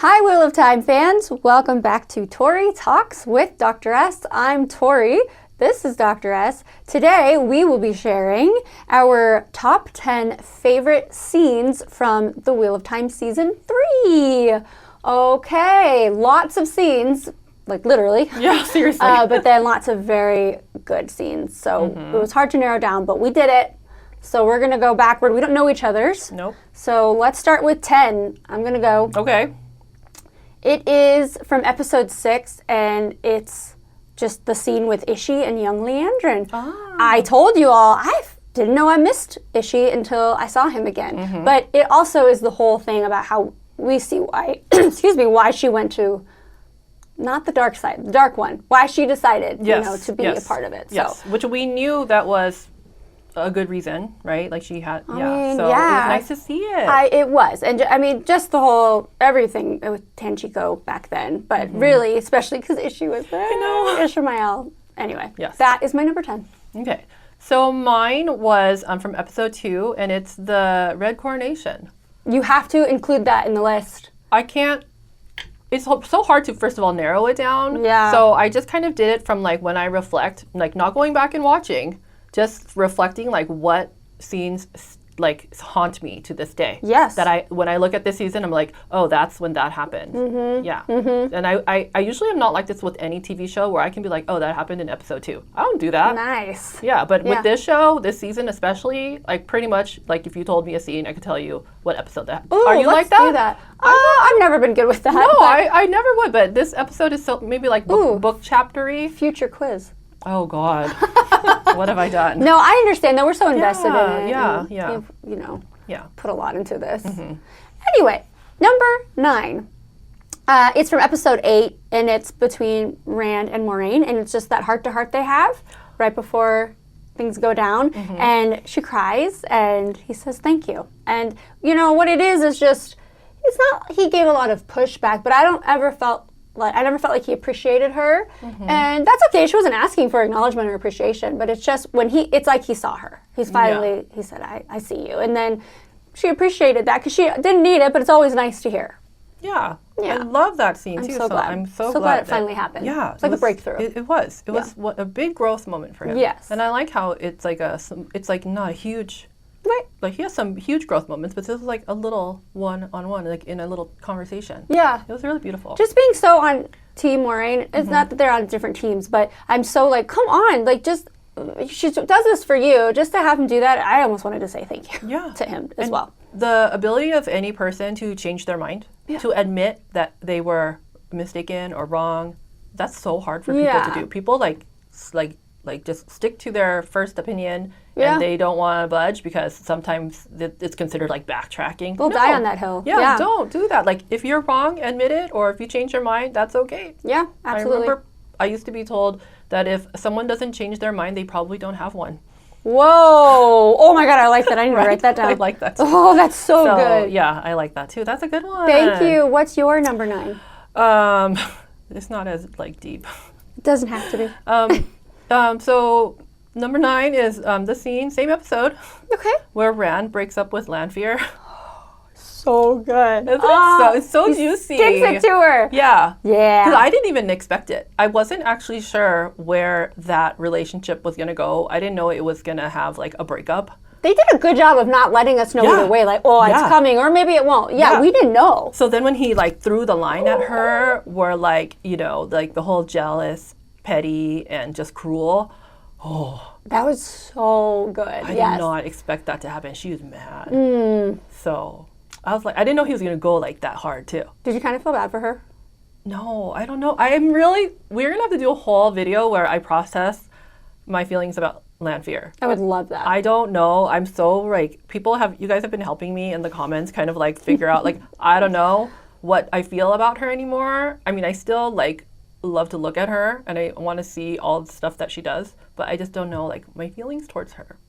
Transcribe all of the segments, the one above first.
Hi, Wheel of Time fans. Welcome back to Tori Talks with Dr. S. I'm Tori. This is Dr. S. Today, we will be sharing our top 10 favorite scenes from the Wheel of Time Season 3. Okay, lots of scenes, like literally. Yeah, seriously. But then lots of very good scenes. So it was hard to narrow down, but we did it. So we're going to go backward. We don't know each other's. Nope. So let's start with 10. I'm going to go. Okay. It is from episode 6, and it's just the scene with Ishi and young Leandrin. Ah. I told you all, I didn't know I missed Ishi until I saw him again. But it also is the whole thing about how we see why, why she went to, not the dark side, the dark one, why she decided, to be a part of it. Yes, which we knew that was a good reason, right? Like she had, so it was nice to see it. It was, and just the whole everything with Tanchico back then, but really, especially because Ishi was there. I know. Ishmael. Anyway, yes. That is my number 10. Okay, so mine was from episode 2, and it's the Red Coronation. You have to include that in the list. I can't. It's so hard to, first of all, narrow it down. Yeah. So I just kind of did it from like when I reflect, like not going back and watching. Just reflecting like what scenes like haunt me to this day. Yes. That when I look at this season, I'm like, oh, that's when that happened. Yeah. And I usually am not like this with any TV show where I can be like, oh, that happened in episode 2. I don't do that. Nice. Yeah, but with this show, this season especially, like pretty much like if you told me a scene, I could tell you what episode that. Ooh, are you let's like that? do that. I've never been good with that. No, I never would. But this episode is so maybe like book chaptery. Future quiz. Oh God. What have I done? No, I understand that we're so invested in it. Yeah. You've, put a lot into this. Anyway, number 9. It's from episode 8, and it's between Rand and Moiraine, and it's just that heart-to-heart they have right before things go down, and she cries, and he says thank you. And what it is just, it's not he gave a lot of pushback, but I never felt like he appreciated her, and that's okay. She wasn't asking for acknowledgement or appreciation, but it's just it's like he saw her. He's finally, he said, I see you. And then she appreciated that because she didn't need it, but it's always nice to hear. Yeah. I love that scene too. So glad. I'm so glad it finally happened. Yeah. It's like a breakthrough. It was a big growth moment for him. Yes. And I like how it's like not a huge, right. Like he has some huge growth moments, but this was like a little one-on-one, like in a little conversation. Yeah. It was really beautiful. Just being so on Team Moiraine, it's not that they're on different teams, but I'm so like, come on, like just, she does this for you, just to have him do that, I almost wanted to say thank you to him as well. The ability of any person to change their mind, to admit that they were mistaken or wrong, that's so hard for people to do. People like just stick to their first opinion and they don't want to budge because sometimes it's considered like backtracking. They'll die on that hill. Yeah, don't do that. Like if you're wrong, admit it, or if you change your mind, that's okay. Yeah, absolutely. I remember I used to be told that if someone doesn't change their mind, they probably don't have one. Whoa! Oh my God, I like that. I need to write that down. I like that too. Oh, that's so good. Yeah, I like that too. That's a good one. Thank you. What's your number 9? It's not as like deep. It doesn't have to be. So number 9 is the scene, same episode. Okay. Where Rand breaks up with Lanfear. So good. Isn't it? It's so juicy. Sticks it to her. Yeah. Yeah. Because I didn't even expect it. I wasn't actually sure where that relationship was going to go. I didn't know it was going to have like a breakup. They did a good job of not letting us know either way, like, oh, it's coming, or maybe it won't. Yeah, we didn't know. So then when he like threw the line at her, where like, like the whole jealous, petty, and just cruel. Oh. That was so good. I did not expect that to happen. She was mad. So I was like, I didn't know he was going to go like that hard too. Did you kind of feel bad for her? No, I don't know. We're going to have to do a whole video where I process my feelings about Lanfear. I would love that. I don't know. I'm so like, you guys have been helping me in the comments kind of like figure out like, I don't know what I feel about her anymore. I mean, I still like love to look at her and I want to see all the stuff that she does, but I just don't know like my feelings towards her.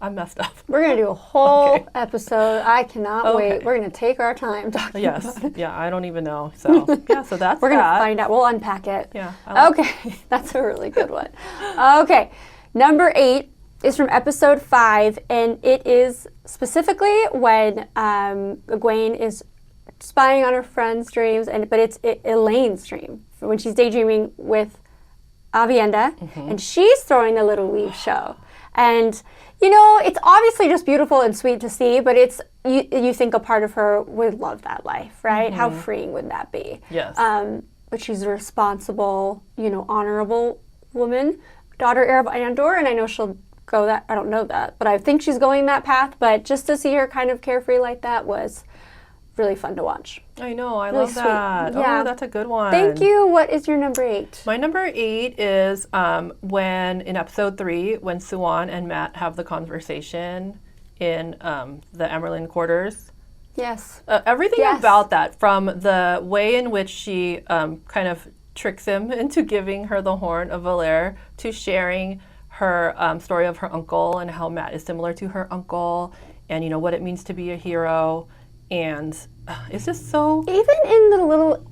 I'm messed up. We're going to do a whole episode. I cannot wait. We're going to take our time talking about it. Yeah, I don't even know. So, so that's We're going to find out. We'll unpack it. Yeah. Okay. That's a really good one. Okay. Number 8 is from episode 5, and it is specifically when Egwene is spying on her friend's dreams, but it's Elayne's dream when she's daydreaming with Avienda, and she's throwing the little leaf show. And, you know, it's obviously just beautiful and sweet to see, but it's, you think a part of her would love that life, right? How freeing would that be? Yes. But she's a responsible, you know, honorable woman, daughter heir of Andor, and I know she'll go that, I don't know that, but I think she's going that path, but just to see her kind of carefree like that was really fun to watch. I know, I Really love that. sweet. Yeah. Oh, that's a good one. Thank you. What is your number 8? My number 8 is when, in episode 3, when Siuan and Mat have the conversation in the Emerlin quarters. Yes. Everything about that, from the way in which she kind of tricks him into giving her the Horn of Valere, to sharing her story of her uncle and how Mat is similar to her uncle, and, you know, what it means to be a hero. And it's just so... Even in the little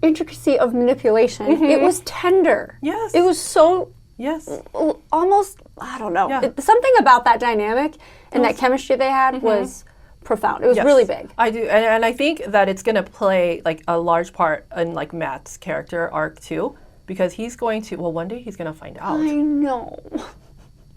intricacy of manipulation, it was tender. Yes. It was so... Yes. Almost, I don't know. Yeah. Something about that dynamic and that chemistry they had was profound. It was really big. I do. And I think that it's going to play, like, a large part in, like, Mat's character arc, too. Because he's going to... Well, one day he's going to find out. I know.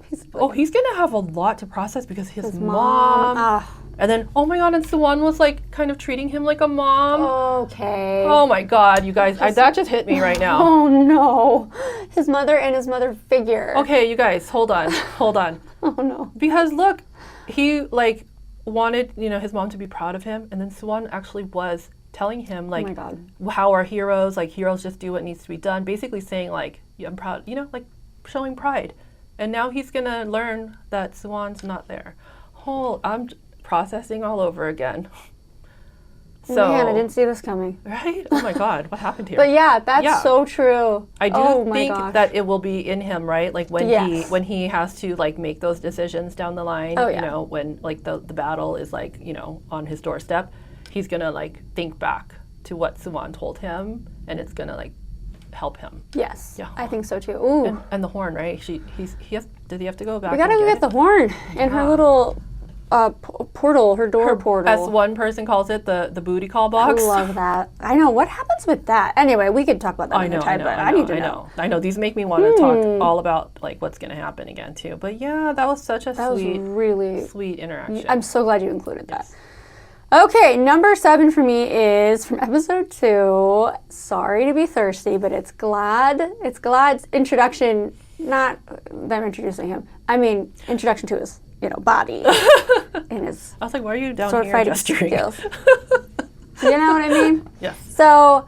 He's going to have a lot to process because his mom... And then, oh my god, and Siuan was, like, kind of treating him like a mom. Okay. Oh my god, you guys, that just hit me right now. Oh no. His mother and his mother figure. Okay, you guys, hold on. Oh no. Because look, he, like, wanted, you know, his mom to be proud of him, and then Siuan actually was telling him, like, oh my god, how are heroes, like, heroes just do what needs to be done. Basically saying, like, yeah, I'm proud, you know, like, showing pride. And now he's gonna learn that Siuan's not there. I'm processing all over again. So, man, I didn't see this coming. Right? Oh my god, what happened here? But yeah, that's so true. I do think that it will be in him, right? Like when he has to, like, make those decisions down the line, you know, when, like, the battle is, like, you know, on his doorstep, he's gonna, like, think back to what Siuan told him, and it's gonna, like, help him. Yes. Yeah. I think so too. Ooh. And the horn, right? Did he have to go back? We gotta go get the horn in her little portal, her door portal. As one person calls it, the booty call box. I love that. I know. What happens with that? Anyway, we could talk about that another time, but I need to know. I know. These make me want to talk all about, like, what's going to happen again, too. But yeah, that was such a sweet interaction. I'm so glad you included that. Okay, number 7 for me is from episode 2. Sorry to be thirsty, but it's Galad. It's Galad's introduction, not them introducing him. I mean, introduction to his, you know, body and his. I was like, why are you down sort here of gesturing? Skills. You know what I mean? Yes. So,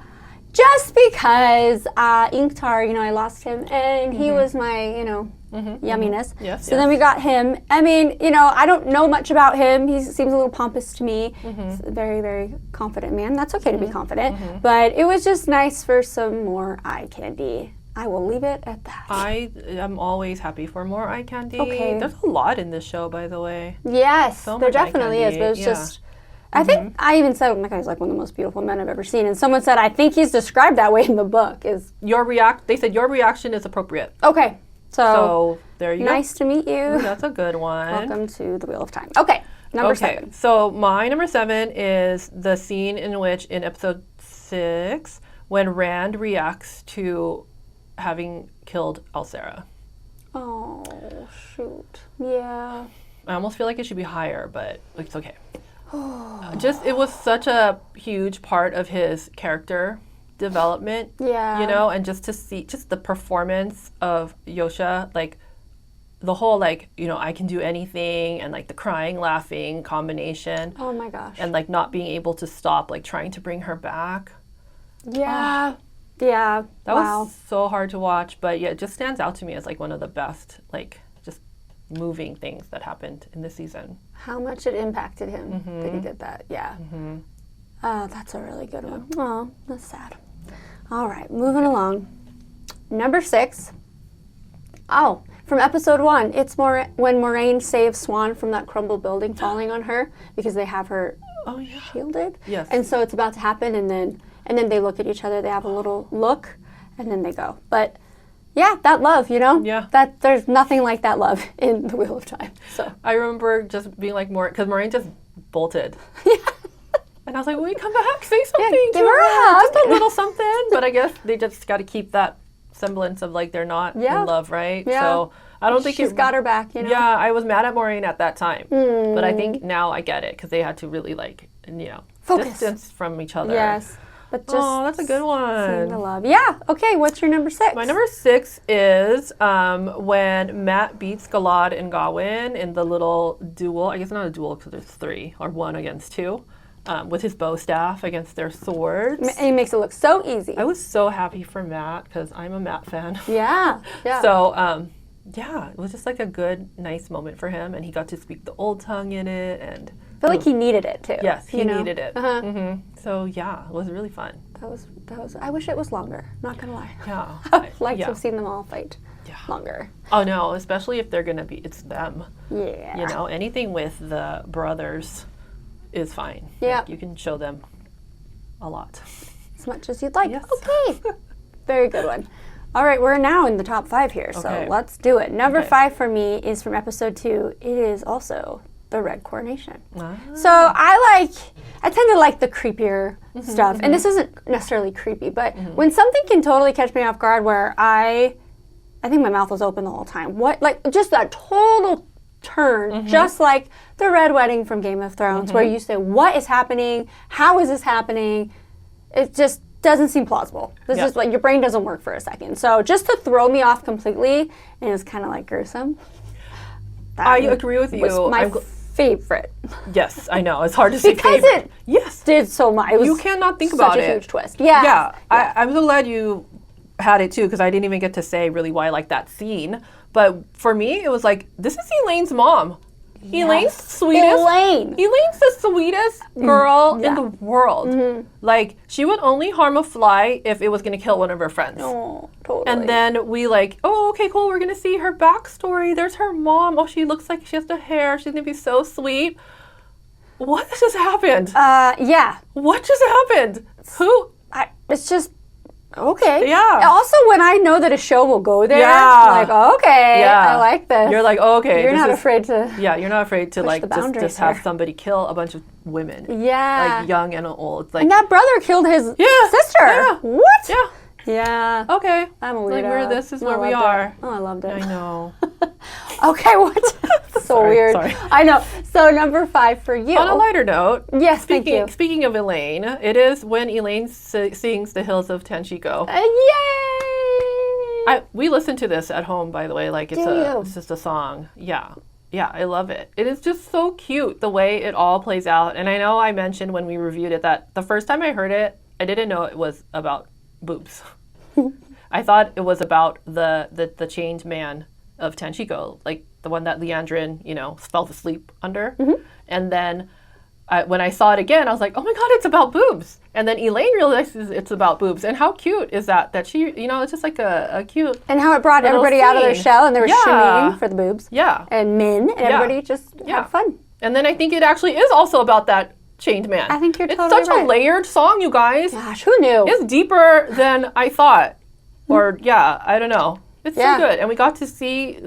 just because Inktar, you know, I lost him, and he was my, you know, yumminess. Yes. So then we got him. I mean, you know, I don't know much about him. He seems a little pompous to me. He's a very, very confident man. That's okay to be confident. But it was just nice for some more eye candy. I will leave it at that. I am always happy for more eye candy. Okay. There's a lot in this show, by the way. Yes, So there much eye definitely is. candy, But it's yeah. just, I think I even said, oh my God, he's like one of the most beautiful men I've ever seen. And someone said, I think he's described that way in the book. They said your reaction is appropriate. Okay. So there you go. Nice to meet you. Ooh, that's a good one. Welcome to the Wheel of Time. Okay, number 7. So my number 7 is the scene in which, in episode 6, when Rand reacts to having killed Alcera. Oh, shoot. Yeah. I almost feel like it should be higher, but it's okay. It was such a huge part of his character development. Yeah. You know, and just to see just the performance of Yosha, like the whole, like, you know, I can do anything, and, like, the crying, laughing combination. Oh my gosh. And, like, not being able to stop, like, trying to bring her back. Yeah. Yeah. That was so hard to watch, but yeah, it just stands out to me as, like, one of the best, like, just moving things that happened in this season. How much it impacted him that he did that. Yeah. Oh, that's a really good one. Oh, that's sad. All right, moving along. Number 6. Oh, from episode 1. It's when Moiraine saves Swan from that crumbled building falling on her because they have her shielded. Yes. And so it's about to happen, and then they look at each other. They have a little look, and then they go. But yeah, that love, you know? Yeah. That there's nothing like that love in the Wheel of Time. So I remember just being like, because Moiraine just bolted. And And I was like, will you come back? Say something to give her a hug. Just a little something. But I guess they just got to keep that semblance of like they're not in love, right? Yeah. So I don't think she's got her back, you know? Yeah, I was mad at Moiraine at that time. But I think now I get it because they had to really like, focus. Distance from each other. Yes. But just that's a good one. The love. Yeah. Okay, what's your number 6? My number 6 is when Mat beats Galad and Gawain in the little duel. I guess not a duel because there's 3 or 1 against 2. With his bow staff against their swords. He makes it look so easy. I was so happy for Mat because I'm a Mat fan. Yeah. So, it was just like a good, nice moment for him. And he got to speak the old tongue in it. And I feel like he needed it too. Yes, he needed it. So, yeah, it was really fun. That was. I wish it was longer, not gonna lie. Yeah. I'd like to have seen them all fight longer. Oh, no, especially if they're going to be, it's them. Yeah. Anything with the brothers is fine. Yeah. Like, you can show them a lot. As much as you'd like. Yes. Okay. Very good one. All right, we're now in the top 5 here, so let's do it. Number 5 for me is from episode 2. It is also the Red Coronation. So I tend to like the creepier stuff. And this isn't necessarily creepy, but when something can totally catch me off guard where I think my mouth was open the whole time. Just that total turn, just like the Red Wedding from Game of Thrones, where you say, what is happening? How is this happening? It just doesn't seem plausible. This is like your brain doesn't work for a second. So just to throw me off completely, and it's kind of like gruesome. I agree with you. Was my favorite. Yes, I know. It's hard to say because favorite. It did so much. It was you cannot think about it. Such a huge twist. Yeah. I'm so glad you had it too because I didn't even get to say really why I like that scene. But for me, it was like, this is Elayne's mom. Elayne's the sweetest. Elayne's the sweetest girl in the world. Like, she would only harm a fly if it was going to kill one of her friends. Oh, totally. And then we okay, cool, we're going to see her backstory. There's her mom. Oh, she looks like she has the hair. She's going to be so sweet. What just happened? Yeah. What just happened? It's just... Okay. Yeah. Also, when I know that a show will go there, yeah. I'm like, okay, I like this. You're like, okay. You're not afraid to. Yeah, you're not afraid to just have somebody kill a bunch of women. Yeah. Like young and old. Like, and that brother killed his sister. Yeah. What? Yeah. Yeah. Okay. I'm a weirdo. This is where we are. Oh, I loved it. I know. Okay, what? So weird. Sorry. I know. So number 5 for you. On a lighter note. Yes, thank you. Speaking of Elayne, it is when Elayne sings The Hills of Tanchico. Yay! We listened to this at home, by the way. Like it's just a song. Yeah. Yeah, I love it. It is just so cute the way it all plays out. And I know I mentioned when we reviewed it that the first time I heard it, I didn't know it was about boobs. I thought it was about the chained man of Tanchico, like the one that Leandrin, fell asleep under. And then when I saw it again, I was like, oh my God, it's about boobs. And then Elayne realizes it's about boobs. And how cute is that she, it's just like a cute And how it brought everybody out of their shell and they were shimmying for the boobs. Yeah. And men and everybody just had fun. And then I think it actually is also about that chained man. I think you're totally right. It's such a layered song, you guys. Gosh, who knew? It's deeper than I thought. Or, I don't know. It's so good. And we got to see,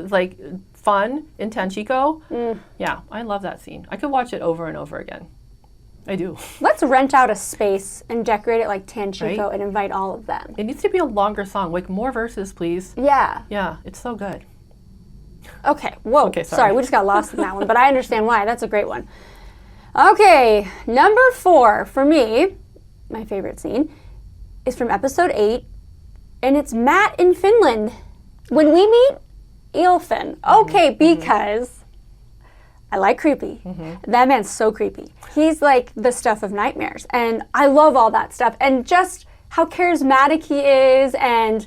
fun in Tanchico. Yeah, I love that scene. I could watch it over and over again. I do. Let's rent out a space and decorate it like Tanchico and invite all of them. It needs to be a longer song. Like, more verses, please. Yeah. Yeah, it's so good. Okay, whoa. Okay, sorry, we just got lost in that one, but I understand why. That's a great one. Okay, number 4 for me, my favorite scene, is from episode 8, and it's Mat in Finland. When we meet Eilfin. Okay, because I like creepy. That man's so creepy. He's like the stuff of nightmares, and I love all that stuff, and just how charismatic he is, and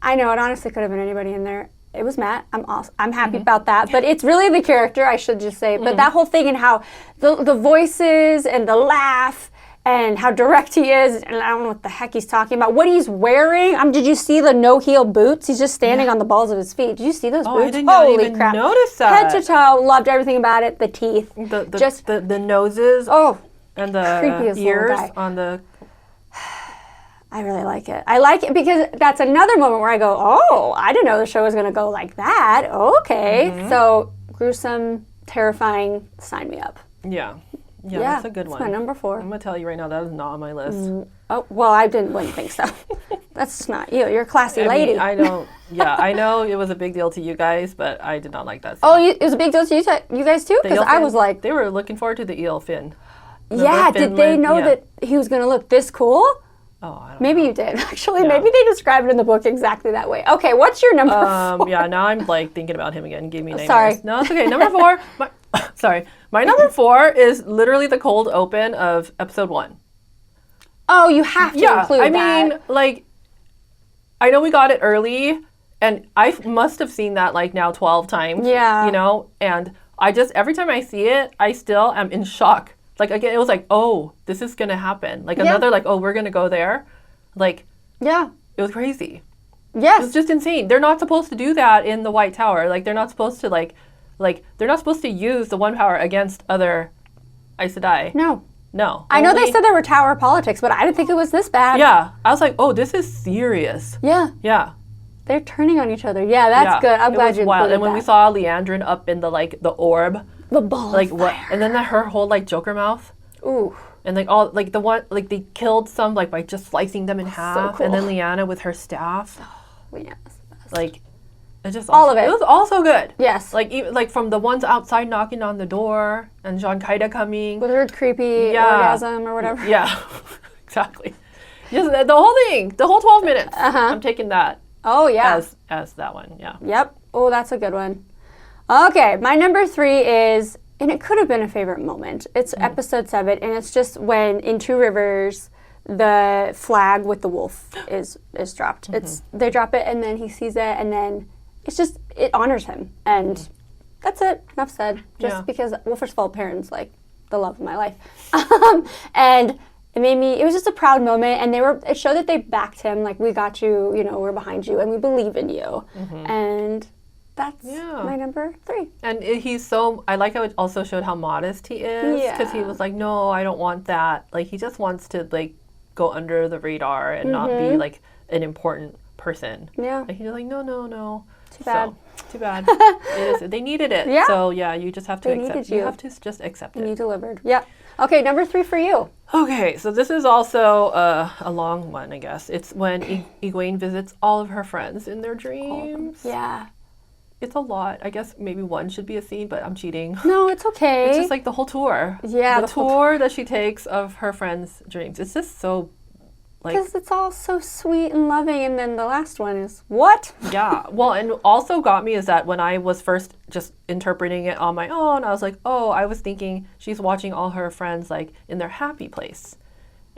I know it honestly could have been anybody in there. It was Mat. I'm happy about that. But it's really the character, I should just say. But that whole thing and how the voices and the laugh and how direct he is, and I don't know what the heck he's talking about. What he's wearing. Did you see the no-heel boots? He's just standing on the balls of his feet. Did you see those boots? I did not Holy even crap. notice that. Head to toe. Loved everything about it. The teeth. The noses. And the ears on the... I really like it. I like it because that's another moment where I go, oh, I didn't know the show was going to go like that. Okay. So gruesome, terrifying, sign me up. Yeah. Yeah, that's a good one. That's my number 4. I'm going to tell you right now, that is not on my list. Oh, well, wouldn't think so. That's not you. You're a classy lady. I don't, I know it was a big deal to you guys, but I did not like that scene. Oh, it was a big deal to you guys too? Because I was like... They were looking forward to the eel fin. Did they know that he was going to look this cool? Oh, I don't Maybe know. you did. Actually, maybe they described it in the book exactly that way. Okay, what's your number 4? Yeah, now I'm like thinking about him again. Give me nightmares. Sorry. No, it's okay. Number 4. My number 4 is literally the cold open of episode 1. Oh, you have to include that. I mean, like, I know we got it early, and I must have seen that like now 12 times. Yeah. You know, and I just, every time I see it, I still am in shock. Like, again, it was like, oh, this is going to happen. Like, another, like, oh, we're going to go there. Like, yeah. It was crazy. Yes. It was just insane. They're not supposed to do that in the White Tower. Like, they're not supposed to, like, they're not supposed to use the one power against other Aes Sedai. No. No. I know they said there were tower politics, but I didn't think it was this bad. Yeah. I was like, oh, this is serious. Yeah. Yeah. They're turning on each other. Yeah, that's good. I'm glad you included And when we saw Leandrin up in the, like, the orb. The ball like, of what? fire. And then her whole, like, Joker mouth. Ooh. And, like, all, like, the one, like, they killed some, like, by just slicing them in half. cool. And then Lyanna with her staff. Oh, yes. Like, it just all of it. It was all so good. Yes. Like, even like from the ones outside knocking on the door and Jean Kaida coming. With her creepy orgasm or whatever. Yeah, exactly. Just the whole thing, the whole 12 minutes. I'm taking that. Oh, yeah. As that one, yeah. Yep. Oh, that's a good one. Okay, my number 3 is, and it could have been a favorite moment. It's episode 7, and it's just when in Two Rivers, the flag with the wolf is dropped. They drop it, and then he sees it, and then it's just, it honors him. And that's it. Enough said. Just because, well, first of all, Perrin's like the love of my life. And it was just a proud moment, and it showed that they backed him, like, we got you, we're behind you, and we believe in you. And that's my number 3. And I like how it also showed how modest he is, because he was like, no, I don't want that. Like, he just wants to, like, go under the radar and not be, like, an important person. Yeah. Like, he's like, no. Too bad. Too bad. It is. They needed it. Yeah. So, yeah, you just have to accept it. You have to just accept it. And you delivered. Yeah. Okay, number 3 for you. Okay, so this is also a long one, I guess. It's when Egwene visits all of her friends in their dreams. Yeah. It's a lot. I guess maybe one should be a scene, but I'm cheating. No, it's okay. It's just like the whole tour. Yeah. The tour that she takes of her friends' dreams. It's just so, like... Because it's all so sweet and loving, and then the last one is, what? Yeah. Well, and also got me is that when I was first just interpreting it on my own, I was like, oh, I was thinking she's watching all her friends, like, in their happy place.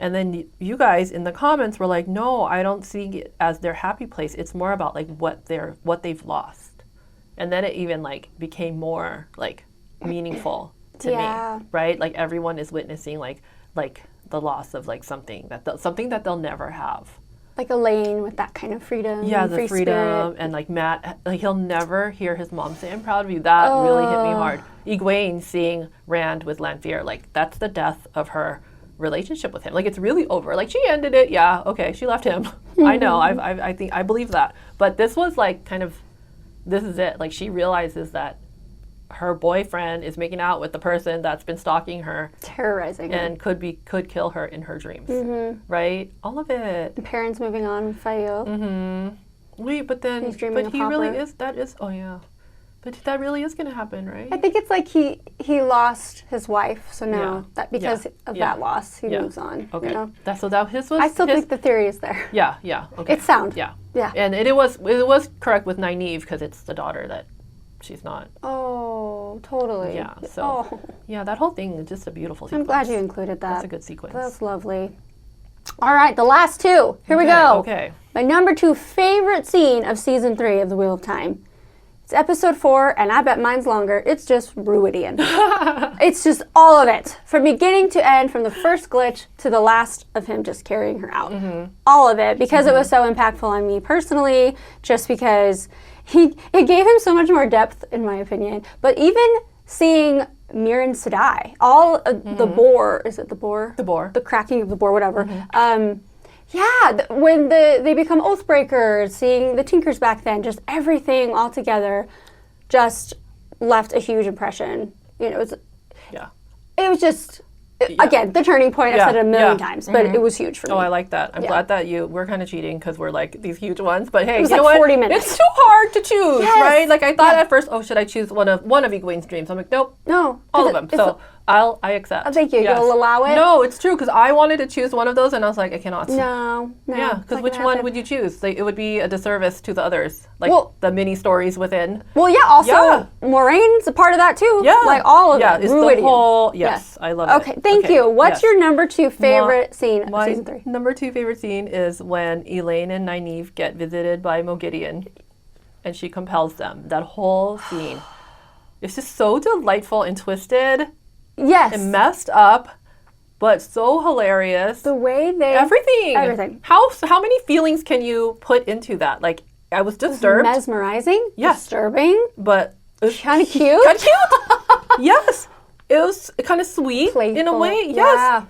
And then you guys in the comments were like, no, I don't see it as their happy place. It's more about, like, what they've lost. And then it even, like, became more, like, meaningful to me, right? Like, everyone is witnessing, like the loss of, like, something that they'll never have. Like Elayne with that kind of freedom. Yeah, the free freedom. Spirit. And, like, Matt, like, he'll never hear his mom say, I'm proud of you. That really hit me hard. Egwene seeing Rand with Lanfear, like, that's the death of her relationship with him. Like, it's really over. Like, she ended it. Yeah, okay, she left him. I know. I think I believe that. But this was, like, kind of... This is it. Like, she realizes that her boyfriend is making out with the person that's been stalking her, terrorizing her, and could kill her in her dreams. Right? All of it. The parents moving on, Fayo. Wait, but then, he's dreaming but he really is. That is. Oh yeah. But that really is going to happen, right? I think it's like he lost his wife, so now because of that loss, he moves on. Okay. You know? His was. I still think the theory is there. Yeah. Yeah. Okay. It's sound. Yeah. Yeah. And it was correct with Nynaeve because it's the daughter that she's not. Oh, totally. Yeah. So. Yeah, that whole thing is just a beautiful sequence. I'm glad you included that. That's a good sequence. That's lovely. All right, the last 2. Here we go. Okay. My number 2 favorite scene of season 3 of The Wheel of Time. It's episode 4, and I bet mine's longer. It's just Ruidian. It's just all of it. From beginning to end, from the first glitch to the last of him just carrying her out. All of it, because it was so impactful on me personally, just because it gave him so much more depth, in my opinion. But even seeing Moiraine Sedai, all of the boar, is it the boar? The boar. The cracking of the boar, whatever. When they become Oathbreakers, seeing the Tinkers back then, just everything all together just left a huge impression. You know, it was just Again, the turning point. I've said it a million times, but it was huge for me. Oh, I like that. I'm glad that we're kind of cheating because we're like these huge ones. But hey, it was you know like what? 40 minutes. It's too hard to choose, right? Like I thought at first, should I choose one of Egwene's dreams? I'm like, nope. No. All of them. So I accept. Oh, thank you. Yes. You'll allow it? No, it's true because I wanted to choose one of those and I was like, I cannot. No. Yeah, because which one would you choose? Like, it would be a disservice to the others, like the mini stories within. Well, yeah. Also, Moiraine's a part of that too. Yeah, like all of it. Yeah, it's Ruidian. the whole. Yes, I love it. Okay, thank you. What's your number 2 favorite scene of My season 3? number 2 favorite scene is when Elayne and Nynaeve get visited by Moghedien, and she compels them. That whole scene, it's just so delightful and twisted. Yes. And messed up, but so hilarious. The way they everything. How many feelings can you put into that? Like, I was disturbed. Mesmerizing. Yes. Disturbing. But it was kind of cute. Kind of cute. Yes. It was kind of sweet. Playful. In a way. Yes. Yeah.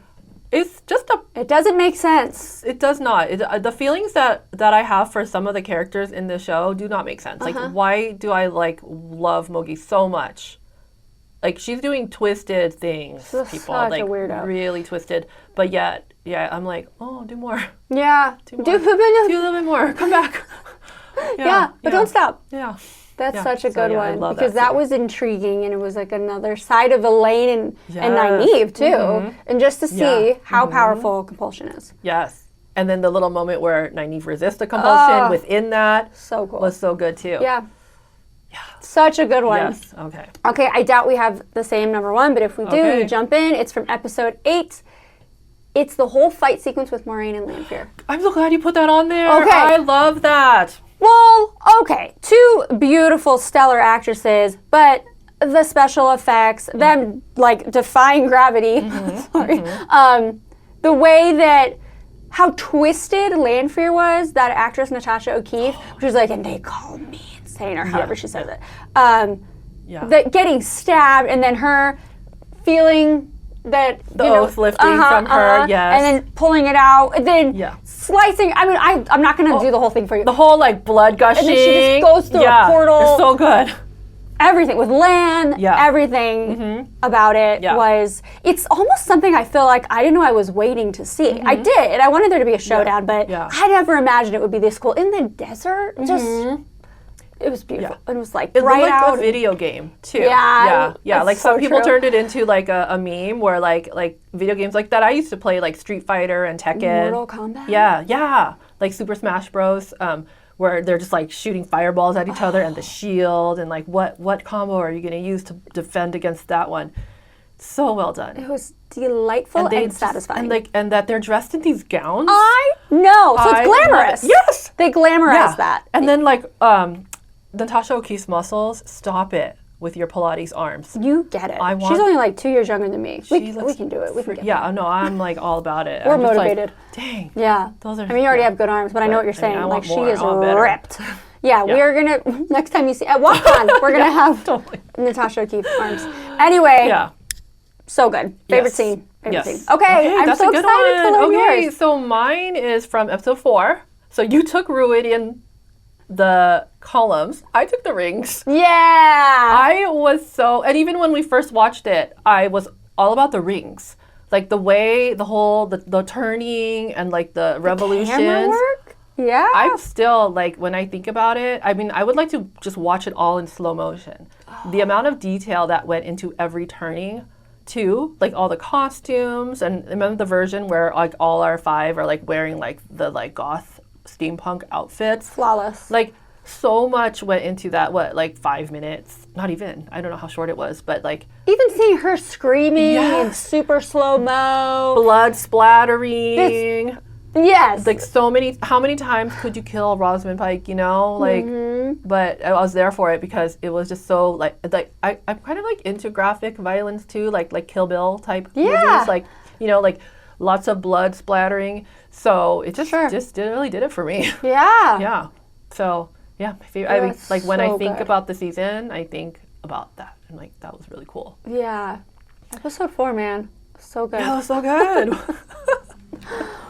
It's just It doesn't make sense. It does not. The feelings that I have for some of the characters in the show do not make sense. Like, why do I love Mogi so much? Like, she's doing twisted things, people. Such like, a weirdo. Really twisted. But yet, I'm like, do more. Yeah. Do a little bit more. Come back. But don't stop. Yeah. That's such a good one. I love because that was intriguing, and it was like another side of Elayne and Nynaeve, too. And just to see how powerful compulsion is. Yes. And then the little moment where Nynaeve resists the compulsion within that so cool. was so good, too. Yeah. Such a good one. Yes, okay. Okay, I doubt we have the same number 1, but if we do, you jump in. It's from episode 8. It's the whole fight sequence with Moiraine-Lanfear. I'm so glad you put that on there. Okay. I love that. Well, okay. 2 beautiful, stellar actresses, but the special effects, them, like, defying gravity. The way that, how twisted Lanfear was, that actress, Natasha O'Keeffe, which was like, and they call me insane, or however she says it. That getting stabbed, and then her feeling that the oath lifting from her, yes, and then pulling it out, and then slicing. I mean, I'm not going to do the whole thing for you. The whole like blood gushing, and then she just goes through a portal. It's so good. Everything with Lan, everything about it was. It's almost something I feel like I didn't know I was waiting to see. I did. I wanted there to be a showdown, but I never imagined it would be this cool in the desert. Just. It was beautiful. It was like it bright looked like out. a video game too. Yeah. Like some people turned it into like a meme where like video games like that I used to play, like Street Fighter and Tekken. Mortal Kombat. Yeah. Like Super Smash Bros. Where they're just like shooting fireballs at each other and the shield and like what combo are you going to use to defend against that one? So well done. It was delightful and satisfying. And that they're dressed in these gowns. I know. So it's glamorous. Yes. They glamorize that. And then like Natasha O'Keeffe's muscles, stop it with your Pilates arms. You get it. She's only like 2 years younger than me. We can do it. We can get it. No, I'm like all about it. We're motivated. Like, dang. Yeah. Those are. I mean, you already have good arms, but I know what you're saying. I like, she more. is ripped. Yeah. We're going to, next time you see, at WalkCon, we're going to have Natasha O'Keeffe arms. Anyway. Yeah. So good. Favorite scene. Favorite scene. Okay, I'm so excited to learn yours. So mine is from episode 4. So you took Ruidian the columns. I took the rings. Yeah. I was so, and even when we first watched it, I was all about the rings. Like the way, the turning and like the revolutions. Camera work? Yeah. I'm still like, when I think about it, I mean, I would like to just watch it all in slow motion. The amount of detail that went into every turning too, like all the costumes, and remember the version where like all our 5 are like wearing like the like goth steampunk outfits. Flawless. Like so much went into that, 5 minutes? Not even. I don't know how short it was, but like even seeing her screaming in super slow-mo. Blood splattering. Yes. Like so many, how many times could you kill Rosamund Pike, you know? Like, but I was there for it because it was just so like I'm kind of like into graphic violence too, like Kill Bill type movies, like, you know, like lots of blood splattering. So it just really did it for me. Yeah. Yeah. So yeah, my favorite. I mean, like when I think about the season, I think about that. And like, that was really cool. Yeah. Episode 4, man. So good. Yeah, it was so good.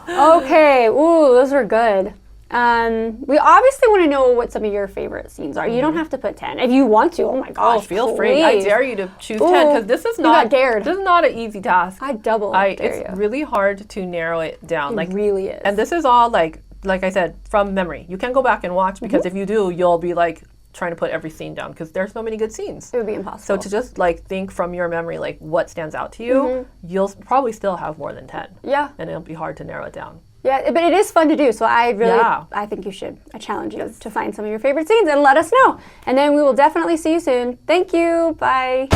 Okay. Ooh, those were good. We obviously want to know what some of your favorite scenes are. You don't have to put 10. If you want to, oh my gosh, Oh, feel free. I dare you to choose 10 because this is not. got dared. This is not an easy task. I double dare you. It's really hard to narrow it down. It really is. And this is all like I said, from memory. You can go back and watch because if you do, you'll be like trying to put every scene down because there's so many good scenes. It would be impossible. So to just like think from your memory like what stands out to you, you'll probably still have more than 10. Yeah. And it'll be hard to narrow it down. Yeah, but it is fun to do. So I think you should. I challenge you to find some of your favorite scenes and let us know. And then we will definitely see you soon. Thank you. Bye.